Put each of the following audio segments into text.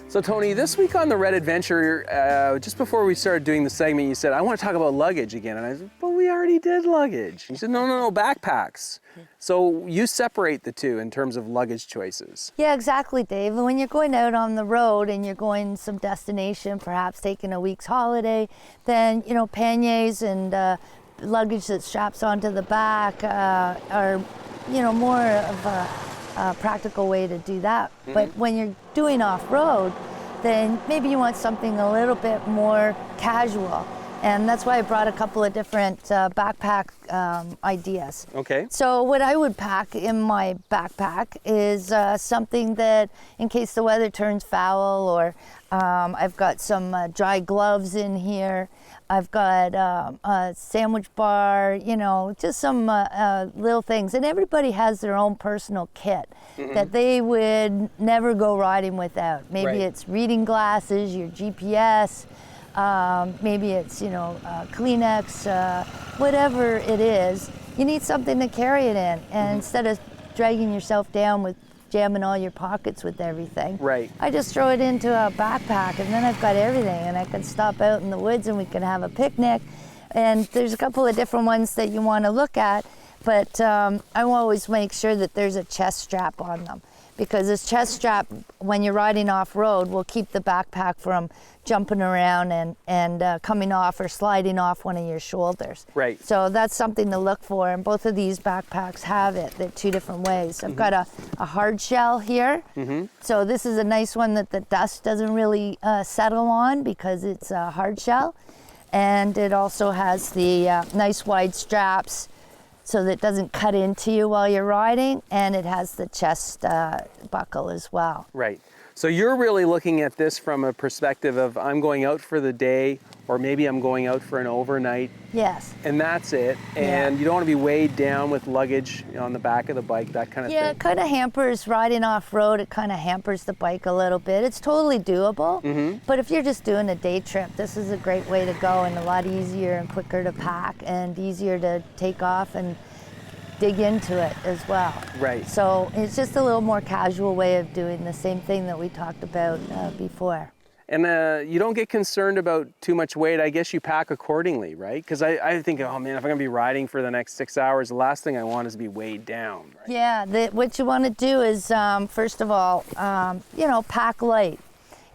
So Toni, this week on the Red Adventure, just before we started doing the segment, you said, I want to talk about luggage again. And I said, but we already did luggage. You said, no, backpacks. So you separate the two in terms of luggage choices. Yeah, exactly, Dave. When you're going out on the road and you're going some destination, perhaps taking a week's holiday, then, you know, panniers and luggage that straps onto the back are, you know, more of a practical way to do that. Mm-hmm. But when you're doing off-road, then maybe you want something a little bit more casual. And that's why I brought a couple of different backpack ideas. Okay. So what I would pack in my backpack is something that, in case the weather turns foul, or I've got some dry gloves in here. I've got a sandwich bar, you know, just some little things. And everybody has their own personal kit that they would never go riding without. Maybe it's reading glasses, your GPS, maybe it's, you know, Kleenex, whatever it is. You need something to carry it in. And instead of dragging yourself down with jamming all your pockets with everything. Right. I just throw it into a backpack and then I've got everything, and I can stop out in the woods and we can have a picnic. And there's a couple of different ones that you want to look at, but I always make sure that there's a chest strap on them, because this chest strap, when you're riding off-road, will keep the backpack from jumping around and coming off or sliding off one of your shoulders. Right. So that's something to look for, and both of these backpacks have it. They're two different ways. I've got a hard shell here. So this is a nice one that the dust doesn't really settle on because it's a hard shell. And it also has the nice wide straps so that it doesn't cut into you while you're riding, and it has the chest buckle as well. Right. So you're really looking at this from a perspective of, I'm going out for the day, or maybe I'm going out for an overnight. Yes. And that's it. And you don't want to be weighed down with luggage on the back of the bike, that kind of thing. Yeah, it kind of hampers riding off-road. It kind of hampers the bike a little bit. It's totally doable. But if you're just doing a day trip, this is a great way to go, and a lot easier and quicker to pack and easier to take off and dig into it as well. Right. So it's just a little more casual way of doing the same thing that we talked about before. And you don't get concerned about too much weight. I guess you pack accordingly, right? Because I think, oh man, if I'm going to be riding for the next 6 hours, the last thing I want is to be weighed down. Right? Yeah, what you want to do is, first of all, you know, pack light.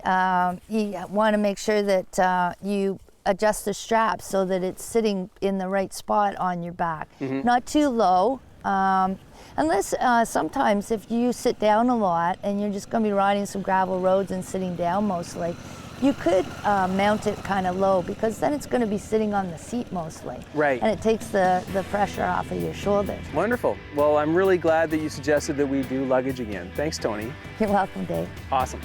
You want to make sure that you adjust the straps so that it's sitting in the right spot on your back. Not too low, unless sometimes if you sit down a lot and you're just going to be riding some gravel roads and sitting down mostly, you could mount it kind of low, because then it's going to be sitting on the seat mostly. Right. And it takes the pressure off of your shoulders. Wonderful. Well, I'm really glad that you suggested that we do luggage again. Thanks, Toni. You're welcome, Dave. Awesome.